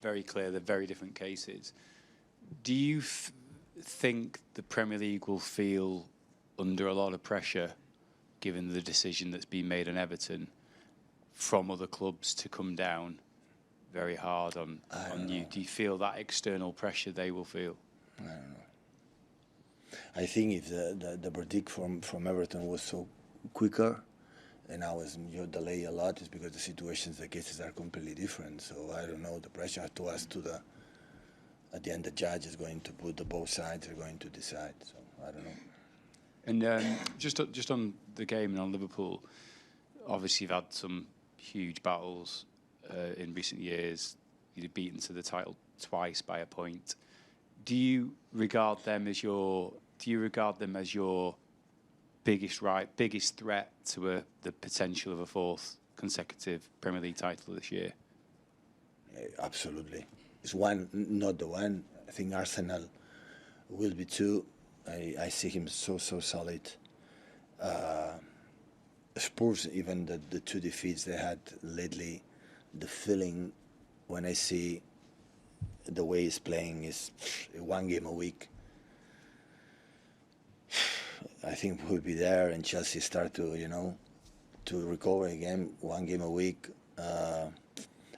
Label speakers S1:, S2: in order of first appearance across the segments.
S1: very clear they're very different cases. Do you think the Premier League will feel under a lot of pressure, given the decision that's been made on Everton, from other clubs to come down very hard on you? Do you feel that external pressure they will feel?
S2: I don't know. I think if the verdict from Everton was so quicker, and now is delay a lot, is because the situations, the cases are completely different. So I don't know. The pressure to us at the end, the judge is going to put both sides are going to decide. So I don't know.
S1: And just on the game and on Liverpool, obviously you've had some huge battles in recent years. You've beaten to the title twice by a point. Do you regard them as your biggest threat to the potential of a fourth consecutive Premier League title this year?
S2: Absolutely. It's one, not the one. I think Arsenal will be two. I see him so solid. Spurs, even the two defeats they had lately, the feeling when I see the way he's playing is one game a week. I think we'll be there, and Chelsea start to recover again, one game a week.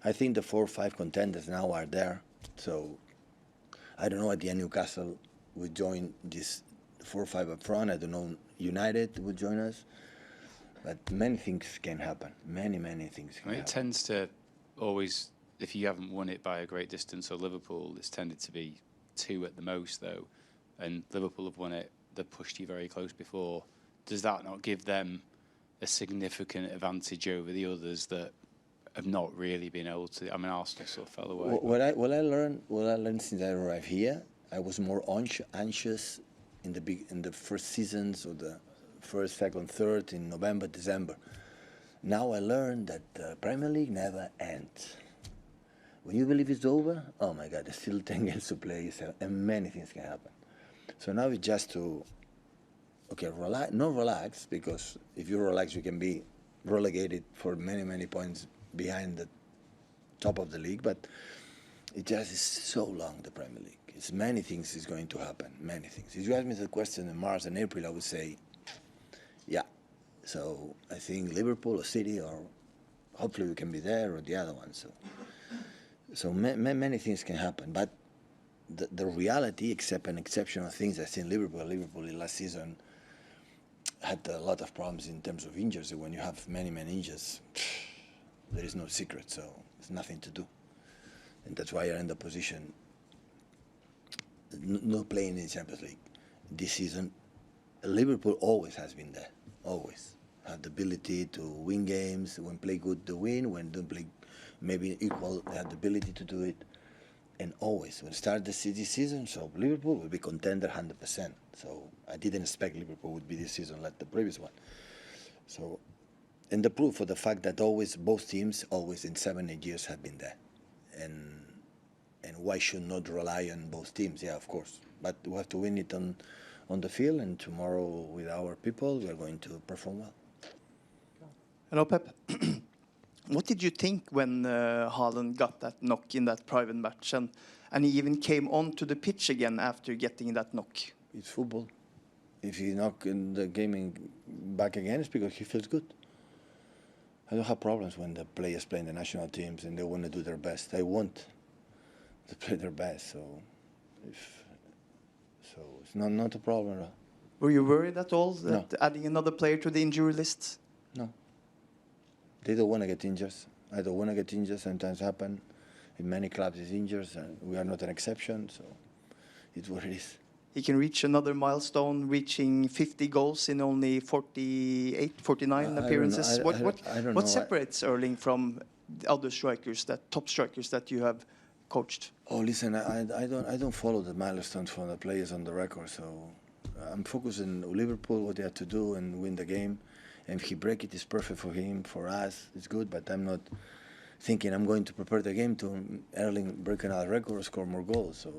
S2: I think the 4 or 5 contenders now are there. So I don't know, at the end Newcastle would join this 4 or 5 up front. I don't know, United would join us. But many things can happen. Many things can happen.
S1: It tends to always, if you haven't won it by a great distance, or Liverpool, it's tended to be 2 at the most, though. And Liverpool have won it. They've pushed you very close before. Does that not give them a significant advantage over the others that have not really been able to? I mean, Arsenal sort of fell away.
S2: What I learned since I arrived here, I was more anxious in the first seasons, or the first, second, third, in November, December. Now I learned that the Premier League never ends. When you believe it's over, oh my God, there's still 10 games to play, and many things can happen. So now it's just to, not relax, because if you relax, you can be relegated for many points behind the top of the league. But it just is so long, the Premier League. It's many things is going to happen, many things. If you ask me the question in March and April, I would say, yeah. So I think Liverpool or City, or hopefully we can be there, or the other one. So many things can happen. But the reality, except an exceptional things, I think Liverpool in last season had a lot of problems in terms of injuries. When you have many injuries, there is no secret, so there's nothing to do. And that's why you're in the position, not playing in the Champions League this season. Liverpool always has been there, always. Have the ability to win games. When play good, they win. When don't play maybe equal, they have the ability to do it. And always, when start the season, so Liverpool will be contender 100%. So I didn't expect Liverpool would be this season like the previous one. So, and the proof for the fact that always, both teams, always in 7-8 years have been there. And why should not rely on both teams? Yeah, of course. But we have to win it on the field, and tomorrow with our people, we are going to perform well.
S3: Hello, Pep. What did you think when Haaland got that knock in that private match, and he even came onto the pitch again after getting that knock?
S2: It's football. If he knock in the game back again, it's because he feels good. I don't have problems when the players play in the national teams and they want to do their best. I want to play their best, so it's not a problem at all.
S3: Were you worried at all that
S2: No.
S3: adding another player to the injury list?
S2: No. They don't want to get injured. I don't want to get injured. Sometimes happen. In many clubs, it's injured, and we are not an exception. So it's what it is.
S3: He can reach another milestone, reaching 50 goals in only 49 appearances. What separates Erling from the other strikers, top strikers that you have coached?
S2: Oh, listen, I don't follow the milestones from the players on the record. So I'm focused on Liverpool, what they have to do, and win the game. And if he break it, it's perfect for him. For us, it's good. But I'm not thinking I'm going to prepare the game to Erling break another record or score more goals. So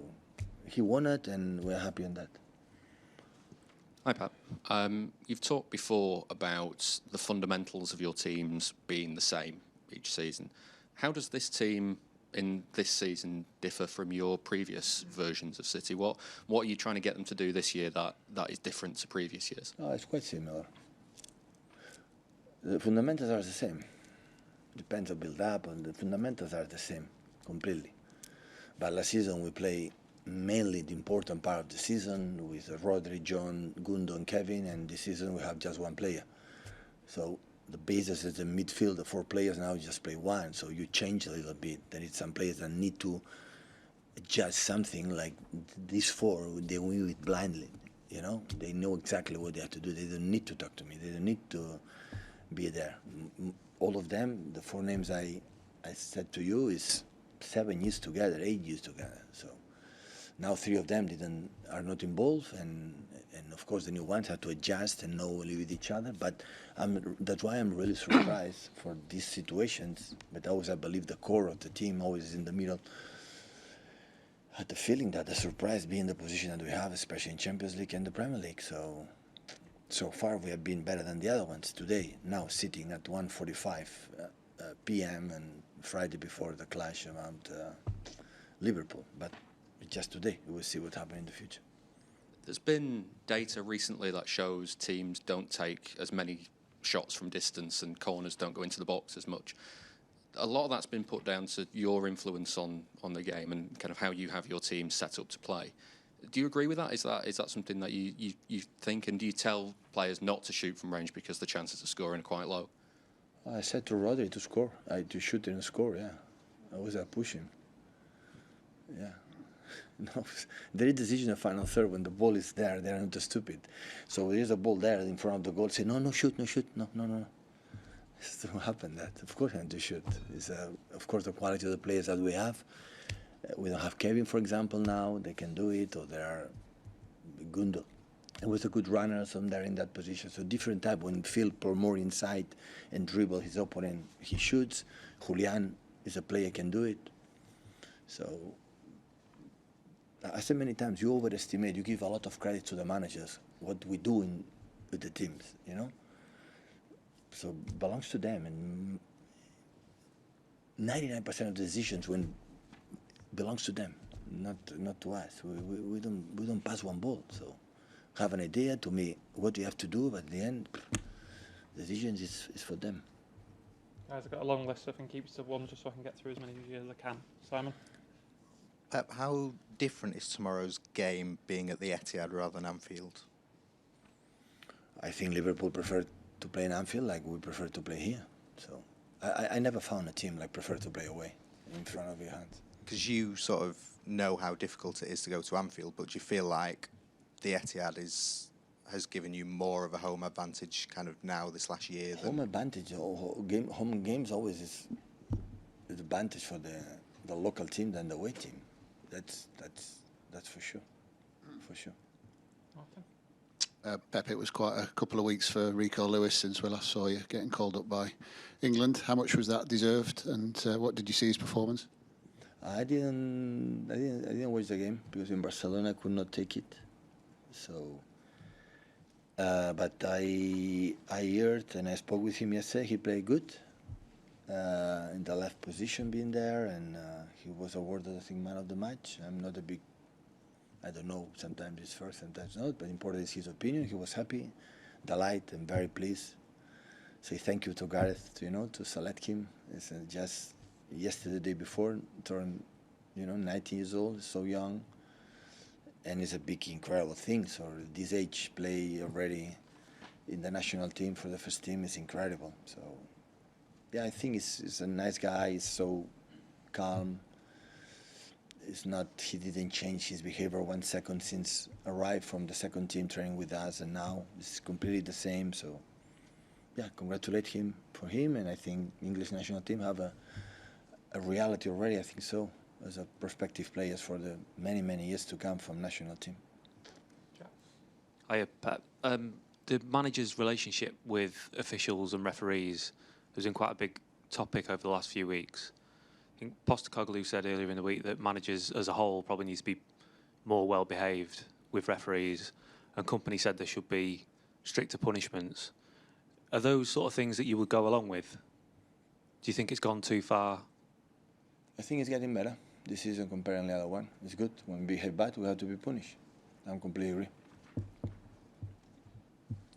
S2: he won it, and we're happy on that.
S4: Hi, Pep. You've talked before about the fundamentals of your teams being the same each season. How does this team in this season differ from your previous versions of City? What are you trying to get them to do this year that is different to previous years?
S2: Oh, it's quite similar. The fundamentals are the same. Depends on build-up, and the fundamentals are the same completely. But last season we play mainly the important part of the season with Rodri, John, Gundo and Kevin, and this season we have just one player. So the basis is the midfield, the 4 players, now you just play one, so you change a little bit. There is some players that need to adjust something, like these 4, they win it blindly, you know? They know exactly what they have to do. They don't need to talk to me. They don't need to be there. All of them, the 4 names I said to you, is 7 years together, 8 years together. So now 3 of them are not involved, and of course the new ones have to adjust and know live with each other. But that's why I'm really surprised for these situations. But always I believe the core of the team always is in the middle. I had the feeling that the surprise being the position that we have, especially in Champions League and the Premier League. So far we have been better than the other ones today. Now sitting at 1:45 p.m. and Friday before the clash around Liverpool. But just today, we will see what happens in the future.
S4: There's been data recently that shows teams don't take as many shots from distance and corners don't go into the box as much. A lot of that's been put down to your influence on the game and kind of how you have your team set up to play. Do you agree with that? Is that something that you think, and do you tell players not to shoot from range because the chances of scoring are quite low?
S2: I said to Rodri to score, to shoot and score, yeah. I was pushing. Yeah. No, there is decision in the final third when the ball is there. They are not stupid. So there is a ball there in front of the goal. Say no, shoot, no. It doesn't happen that. Of course, I have to shoot. It's of course the quality of the players that we have. We don't have Kevin, for example, now. They can do it, or there are Gundo. It was a good runner, some there in that position. So different type. When Phil pull more inside and dribble his opponent, he shoots. Julian is a player can do it. So I said many times, you overestimate. You give a lot of credit to the managers. What we do with the teams, you know. So it belongs to them, and 99% of the decisions belongs to them, not to us. We don't pass one ball. So have an idea to me what you have to do, but at the end, decisions is for them.
S5: Guys, I've got a long list, so I can keep it to one just so I can get through as many of you as I can. Simon?
S6: Pep, how different is tomorrow's game being at the Etihad rather than Anfield?
S2: I think Liverpool prefer to play in Anfield like we prefer to play here. So I never found a team like prefer to play away in front of your hands.
S6: Because you sort of know how difficult it is to go to Anfield, but do you feel like the Etihad has given you more of a home advantage kind of now this last year?
S2: Home advantage, home games always is advantage for the local team than the away team. That's for sure. For sure.
S7: Pep, it was quite a couple of weeks for Rico Lewis since we last saw you getting called up by England. How much was that deserved, and what did you see his performance?
S2: I didn't watch the game because in Barcelona I could not take it. So, but I heard and I spoke with him yesterday. He played good in the left position, being there, and he was awarded, I think, man of the match. I'm not a big. I don't know, sometimes it's first, sometimes not, but important is his opinion. He was happy, delighted, and very pleased. Say thank you to Gareth, to select him. It's just yesterday, the day before, turned, 19 years old, so young. And it's a big, incredible thing. So this age, play already in the national team for the first team is incredible. So, yeah, I think he's a nice guy. He's so calm. He didn't change his behavior 1 second since arrived from the second team training with us, and now it's completely the same. So, yeah, congratulate him for him, and I think English national team have a reality already. I think so, as a prospective players for the many years to come from national team.
S8: Hiya, Pep. The manager's relationship with officials and referees has been quite a big topic over the last few weeks. I think Postecoglou said earlier in the week that managers as a whole probably need to be more well-behaved with referees, and company said there should be stricter punishments. Are those sort of things that you would go along with? Do you think it's gone too far?
S2: I think it's getting better. This season comparing the other one. It's good. When we behave bad, we have to be punished. I completely agree.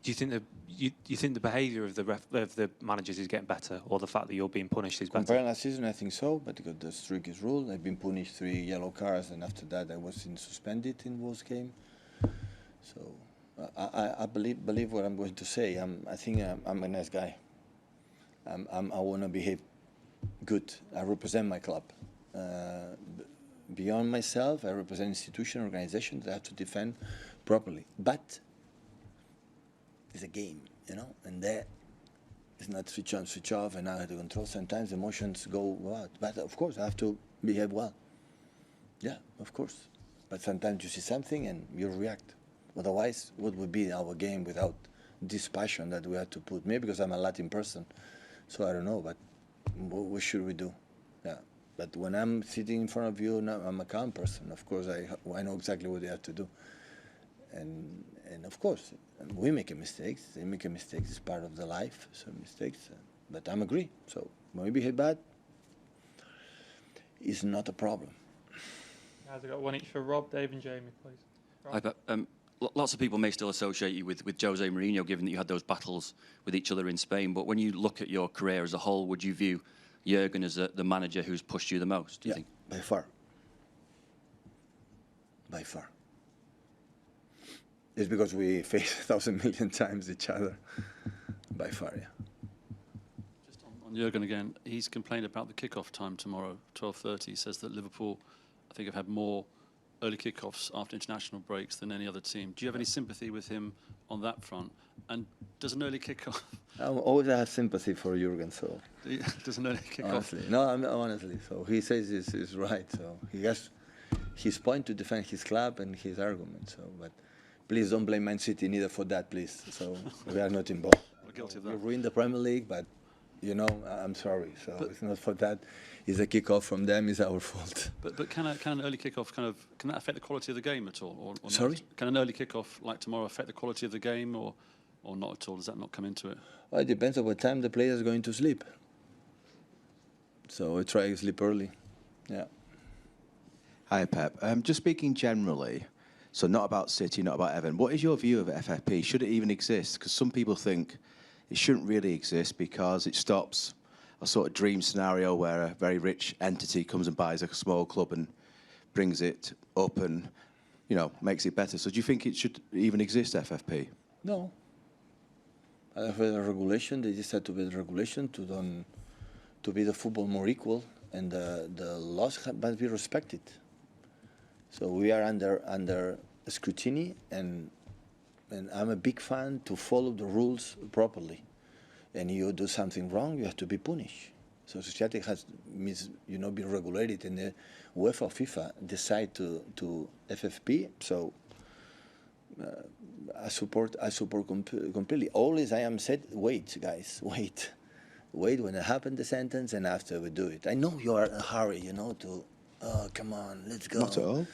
S8: Do you think the behaviour of the managers is getting better, or the fact that you're being punished is better?
S2: Comparing last season, I think so, but because the streak is ruled, I've been punished 3 yellow cards, and after that, I was suspended in Wolves game. So I believe what I'm going to say. I think I'm a nice guy. I want to behave good. I represent my club. Beyond myself, I represent institution, organization that I have to defend properly. But it's a game, you know, and there it's not switch on, switch off, and I have to control. Sometimes emotions go out, but of course I have to behave well. Yeah, of course. But sometimes you see something and you react. Otherwise, what would be our game without this passion that we have to put? Maybe because I'm a Latin person, so I don't know. But what should we do? Yeah. But when I'm sitting in front of you, I'm a calm person. Of course, I know exactly what they have to do. And of course, we make mistakes. They make mistakes. It's part of the life, so mistakes. But I'm agree. So when we behave bad, it's not a problem.
S5: Guys, I've got one each for Rob, Dave and Jamie, please.
S9: Hi, Pep. Lots of people may still associate you with Jose Mourinho, given that you had those battles with each other in Spain. But when you look at your career as a whole, would you view Jurgen as the manager who's pushed you the most, do you think?
S2: By far. By far. It's because we face 1,000 million times each other. By far, yeah.
S10: Just on Jurgen again, he's complained about the kick-off time tomorrow, 12:30. He says that Liverpool, I think, have had more early kick-offs after international breaks than any other team. Do you have any sympathy with him on that front? And does an early kick-off...
S2: I always have sympathy for Jurgen, so...
S10: Does an early kick-off...
S2: Honestly. No, honestly. So he says this is right. So he has his point to defend his club and his argument. So, but please don't blame Man City neither for that, please. So we are not involved.
S10: We're guilty of that.
S2: We ruined the Premier League, but, you know, I'm sorry. So it's not for that. It's a kick-off from them. It's our fault.
S10: But can an early kick-off can that affect the quality of the game at all? Or
S2: Sorry?
S10: Not? Can an early kick-off like tomorrow affect the quality of the game or not at all? Does that not come into it?
S2: Well, it depends on what time the player is going to sleep. So I try to sleep early. Yeah.
S11: Hi, Pep. Just speaking generally, so not about City, not about Everton, what is your view of FFP? Should it even exist? Because some people think it shouldn't really exist because it stops a sort of dream scenario where a very rich entity comes and buys a small club and brings it up and, you know, makes it better. So do you think it should even exist, FFP?
S2: No. I have a regulation. They just had to be the regulation to be the football more equal, and the laws must be respected. So we are under scrutiny, and I'm a big fan to follow the rules properly. And you do something wrong, you have to be punished. So society has, be regulated, and the UEFA or FIFA decide to FFP. So I support completely. Always I am said, wait, guys, wait when it happened, the sentence, and after we do it. I know you are in a hurry, oh, come on, let's go.
S11: Not at all.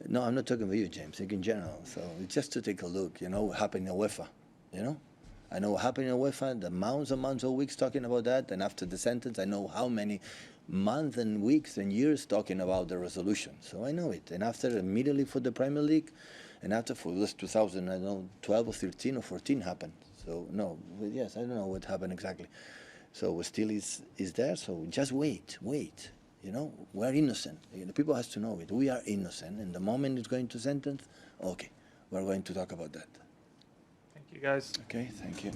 S2: No, I'm not talking about you, James, like in general. So just to take a look, what happened in UEFA, I know what happened in UEFA, the months and months or weeks talking about that, and after the sentence, I know how many months and weeks and years talking about the resolution. So I know it. And after, immediately for the Premier League, and after for this 2012 or 13 or 14 happened. So no, yes, I don't know what happened exactly. So still is there. So just wait. We're innocent. People has to know it. We are innocent. And the moment it's going to sentence, okay, we're going to talk about that.
S5: Thank you, guys.
S2: Okay, thank you.